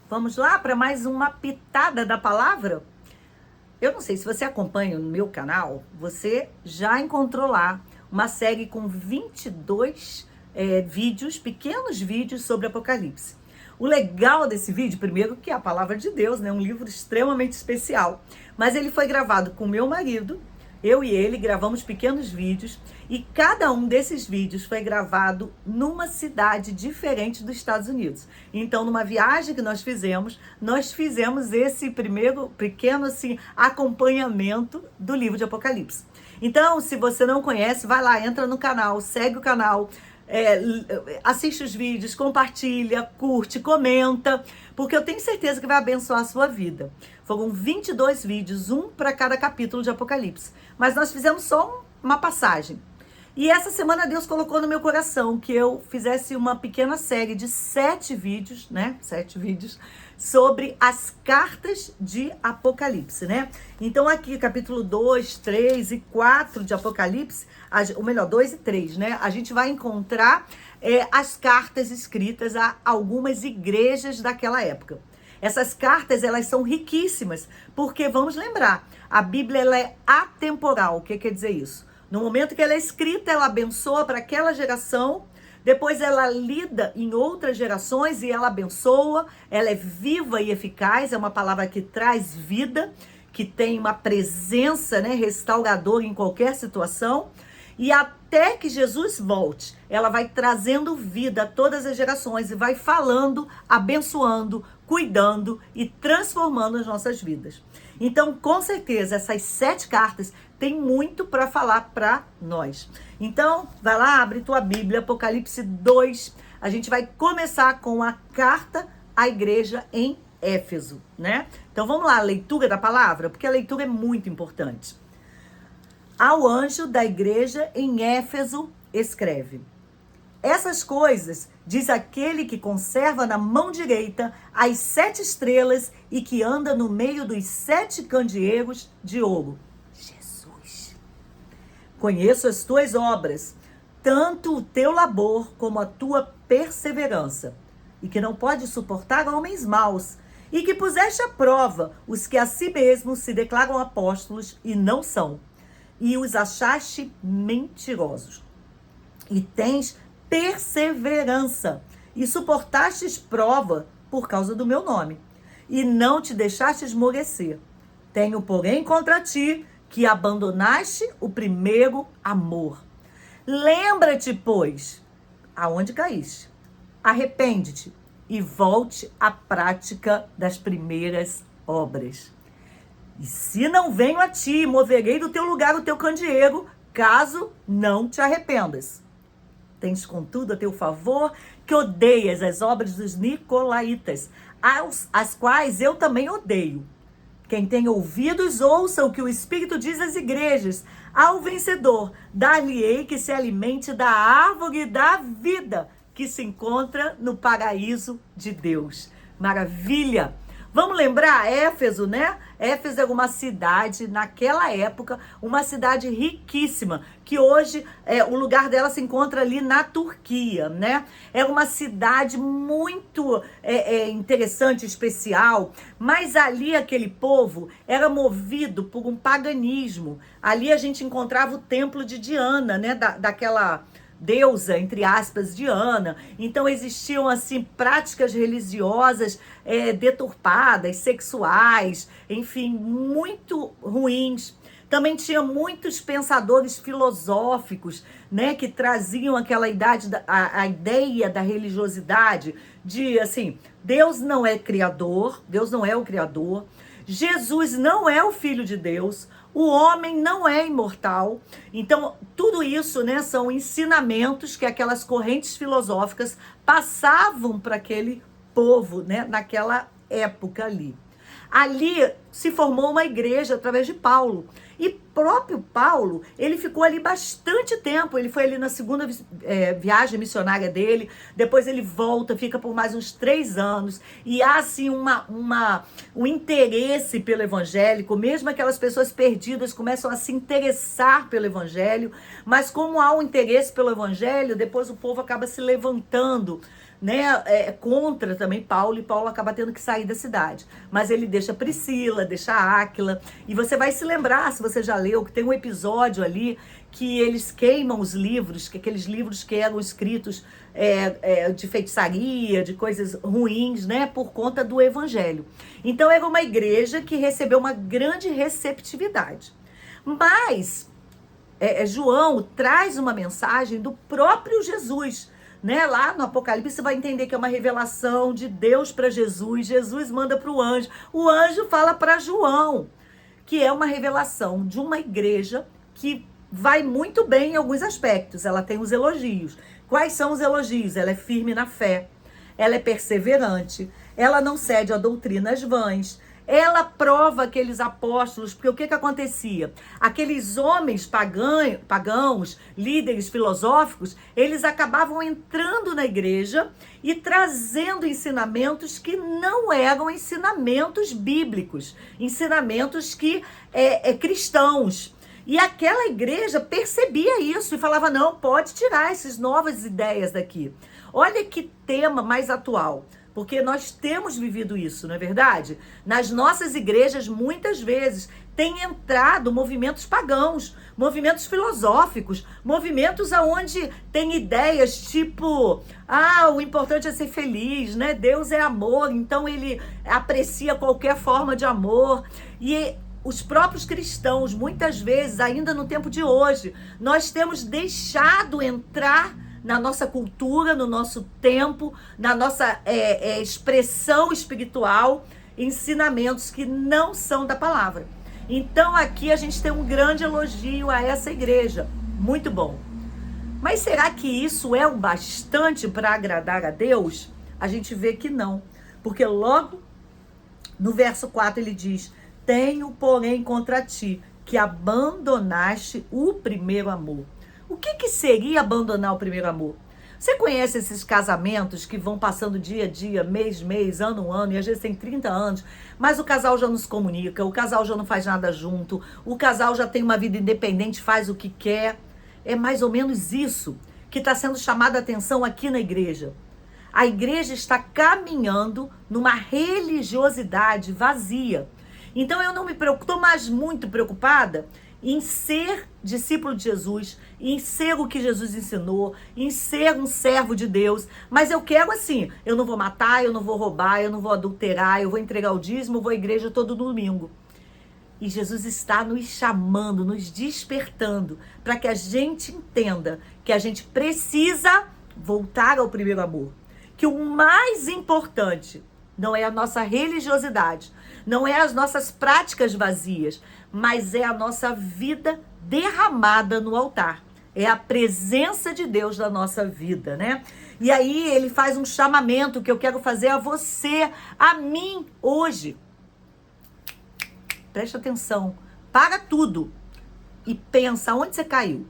Vamos lá para mais uma pitada da palavra? Eu não sei se você acompanha no meu canal, você já encontrou lá uma série com 22 vídeos, pequenos vídeos sobre Apocalipse. O legal desse vídeo, primeiro, que é a palavra de Deus, né? Um livro extremamente especial. Mas ele foi gravado com meu marido, eu e ele gravamos pequenos vídeos e cada um desses vídeos foi gravado numa cidade diferente dos Estados Unidos. Então, numa viagem que nós fizemos esse primeiro pequeno assim, acompanhamento do livro de Apocalipse. Então, se você não conhece, vai lá, entra no canal, segue o canal, assiste os vídeos, compartilha, curte, comenta, porque eu tenho certeza que vai abençoar a sua vida. Foram 22 vídeos, um para cada capítulo de Apocalipse. Mas nós fizemos só uma passagem. E essa semana Deus colocou no meu coração que eu fizesse uma pequena série de 7 vídeos, né? 7 vídeos sobre as cartas de Apocalipse, né? Então aqui, capítulo 2, 3 e 4 de Apocalipse, ou melhor, 2 e 3, né? A gente vai encontrar as cartas escritas a algumas igrejas daquela época. Essas cartas, elas são riquíssimas, porque, vamos lembrar, a Bíblia ela é atemporal. O que quer dizer isso? No momento que ela é escrita, ela abençoa para aquela geração, depois ela lida em outras gerações e ela abençoa, ela é viva e eficaz, é uma palavra que traz vida, que tem uma presença, né, restauradora em qualquer situação, e até que Jesus volte, ela vai trazendo vida a todas as gerações e vai falando, abençoando, cuidando e transformando as nossas vidas. Então, com certeza, essas 7 cartas têm muito para falar para nós. Então, vai lá, abre tua Bíblia, Apocalipse 2. A gente vai começar com a carta à igreja em Éfeso, né? Então, vamos lá, a leitura da palavra, porque a leitura é muito importante. Ao anjo da igreja em Éfeso, escreve: essas coisas diz aquele que conserva na mão direita as 7 estrelas e que anda no meio dos 7 candeeiros de ouro. Jesus. Conheço as tuas obras, tanto o teu labor como a tua perseverança, e que não pode suportar homens maus, e que puseste à prova os que a si mesmos se declaram apóstolos e não são, e os achaste mentirosos. E tens perseverança, e suportastes prova por causa do meu nome, e não te deixaste esmorecer. Tenho, porém, contra ti que abandonaste o primeiro amor. Lembra-te, pois, aonde caíste. Arrepende-te e volte à prática das primeiras obras. E se não venho a ti, moverei do teu lugar o teu candeeiro, caso não te arrependas. Tens, contudo, a teu favor que odeias as obras dos nicolaítas, as quais eu também odeio. Quem tem ouvidos, ouça o que o Espírito diz às igrejas. Ao vencedor, dar-lhe-ei que se alimente da árvore da vida, que se encontra no paraíso de Deus. Maravilha! Vamos lembrar Éfeso, né? Éfeso era uma cidade, naquela época, uma cidade riquíssima, que hoje o lugar dela se encontra ali na Turquia, né? É uma cidade muito interessante, especial, mas ali aquele povo era movido por um paganismo. Ali a gente encontrava o templo de Diana, né? Daquela deusa, entre aspas, Diana. Então existiam assim práticas religiosas deturpadas, sexuais, enfim, muito ruins. Também tinha muitos pensadores filosóficos, né, que traziam aquela a ideia da religiosidade, de assim, Deus não é criador, Deus não é o criador, Jesus não é o Filho de Deus, o homem não é imortal. Então, tudo isso, né, são ensinamentos que aquelas correntes filosóficas passavam para aquele povo, né, naquela época ali. Ali se formou uma igreja através de Paulo. E próprio Paulo, ele ficou ali bastante tempo. Ele foi ali na segunda viagem missionária dele. Depois ele volta, fica por mais uns 3 anos. E há assim um interesse pelo evangélico. Mesmo aquelas pessoas perdidas começam a se interessar pelo evangelho. Mas como há um interesse pelo evangelho, depois o povo acaba se levantando, né, contra também Paulo, e Paulo acaba tendo que sair da cidade. Mas ele deixa Priscila, deixa Áquila, e você vai se lembrar, se você já leu, que tem um episódio ali que eles queimam os livros, que aqueles livros que eram escritos de feitiçaria, de coisas ruins, né, por conta do evangelho. Então era uma igreja que recebeu uma grande receptividade. Mas João traz uma mensagem do próprio Jesus, né? Lá no Apocalipse você vai entender que é uma revelação de Deus para Jesus. Jesus manda para o anjo fala para João, que é uma revelação de uma igreja que vai muito bem em alguns aspectos. Ela tem os elogios. Quais são os elogios? Ela é firme na fé, ela é perseverante, ela não cede a doutrinas vãs, ela prova aqueles apóstolos, porque o que acontecia? Aqueles homens pagãos, líderes filosóficos, eles acabavam entrando na igreja e trazendo ensinamentos que não eram ensinamentos bíblicos, ensinamentos que cristãos. E aquela igreja percebia isso e falava, não, pode tirar essas novas ideias daqui. Olha que tema mais atual. Porque nós temos vivido isso, não é verdade? Nas nossas igrejas, muitas vezes, tem entrado movimentos pagãos, movimentos filosóficos, movimentos onde tem ideias tipo, o importante é ser feliz, né? Deus é amor, então ele aprecia qualquer forma de amor. E os próprios cristãos, muitas vezes, ainda no tempo de hoje, nós temos deixado entrar na nossa cultura, no nosso tempo, na nossa expressão espiritual, ensinamentos que não são da palavra. Então aqui a gente tem um grande elogio a essa igreja, muito bom. Mas será que isso é o bastante para agradar a Deus? A gente vê que não, porque logo no verso 4 ele diz, tenho porém contra ti, que abandonaste o primeiro amor. O que seria abandonar o primeiro amor? Você conhece esses casamentos que vão passando dia a dia, mês, ano, e às vezes tem 30 anos, mas o casal já não se comunica, o casal já não faz nada junto, o casal já tem uma vida independente, faz o que quer. É mais ou menos isso que está sendo chamada a atenção aqui na igreja. A igreja está caminhando numa religiosidade vazia. Então eu não me preocupo, estou mais muito preocupada em ser discípulo de Jesus, em ser o que Jesus ensinou, em ser um servo de Deus. Mas eu quero assim, eu não vou matar, eu não vou roubar, eu não vou adulterar, eu vou entregar o dízimo, eu vou à igreja todo domingo. E Jesus está nos chamando, nos despertando, para que a gente entenda que a gente precisa voltar ao primeiro amor. Que o mais importante não é a nossa religiosidade, não é as nossas práticas vazias, mas é a nossa vida derramada no altar. É a presença de Deus na nossa vida, né? E aí ele faz um chamamento que eu quero fazer a você, a mim, hoje. Preste atenção, para tudo e pensa aonde você caiu.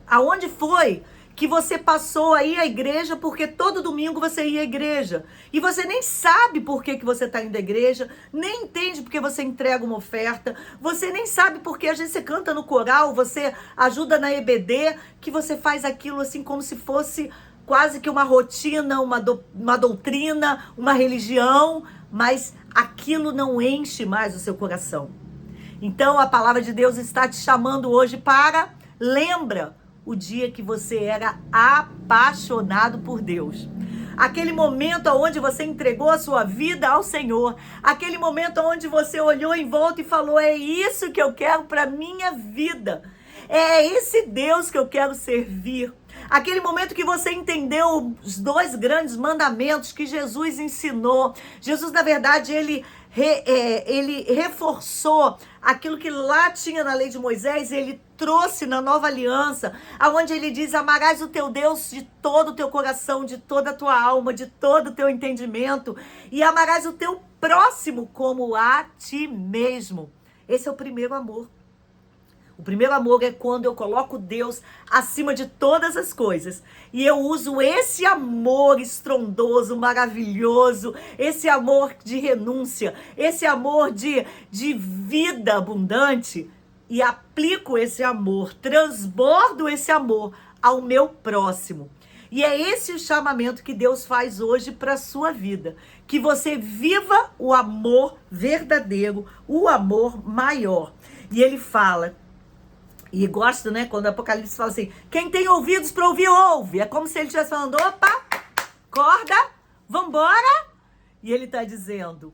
Aonde foi que você passou aí à igreja porque todo domingo você ia à igreja. E você nem sabe por que você está indo à igreja, nem entende porque você entrega uma oferta, você nem sabe porque às vezes você canta no coral, você ajuda na EBD, que você faz aquilo assim como se fosse quase que uma rotina, uma doutrina, uma religião, mas aquilo não enche mais o seu coração. Então a palavra de Deus está te chamando hoje para, lembra, o dia que você era apaixonado por Deus. Aquele momento onde você entregou a sua vida ao Senhor. Aquele momento onde você olhou em volta e falou, é isso que eu quero para minha vida. É esse Deus que eu quero servir. Aquele momento que você entendeu os 2 grandes mandamentos que Jesus ensinou. Jesus, na verdade, ele reforçou aquilo que lá tinha na lei de Moisés, ele trouxe na nova aliança, aonde ele diz, amarás o teu Deus de todo o teu coração, de toda a tua alma, de todo o teu entendimento, e amarás o teu próximo como a ti mesmo. Esse é o primeiro amor. O primeiro amor é quando eu coloco Deus acima de todas as coisas. E eu uso esse amor estrondoso, maravilhoso, esse amor de renúncia, esse amor de vida abundante, e aplico esse amor, transbordo esse amor ao meu próximo. E é esse o chamamento que Deus faz hoje para a sua vida. Que você viva o amor verdadeiro, o amor maior. E ele fala, e gosto, né, quando o Apocalipse fala assim, quem tem ouvidos para ouvir, ouve. É como se ele estivesse falando, opa, acorda, vambora. E ele está dizendo,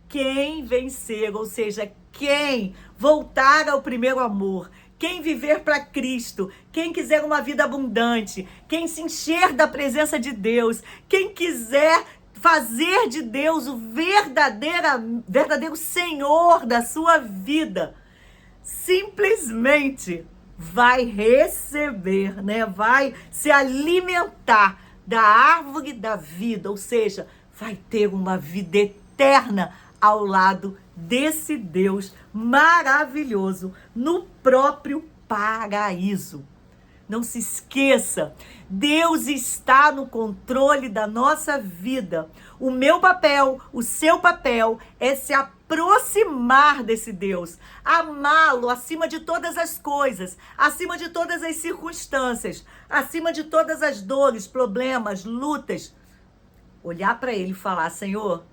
quem vencer, ou seja, quem voltar ao primeiro amor, quem viver para Cristo, quem quiser uma vida abundante, quem se encher da presença de Deus, quem quiser fazer de Deus o verdadeiro Senhor da sua vida, simplesmente vai receber, né? Vai se alimentar da árvore da vida, ou seja, vai ter uma vida eterna ao lado desse Deus maravilhoso no próprio paraíso. Não se esqueça, Deus está no controle da nossa vida. O meu papel, o seu papel é se aproximar desse Deus, amá-lo acima de todas as coisas, acima de todas as circunstâncias, acima de todas as dores, problemas, lutas. Olhar para ele e falar, Senhor,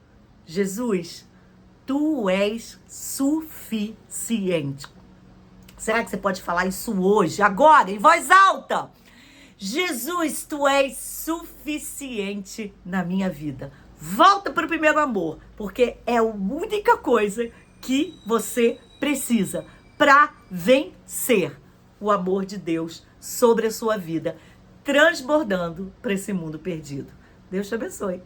Jesus, tu és suficiente. Será que você pode falar isso hoje, agora, em voz alta? Jesus, tu és suficiente na minha vida. Volta para o primeiro amor, porque é a única coisa que você precisa para vencer o amor de Deus sobre a sua vida, transbordando para esse mundo perdido. Deus te abençoe.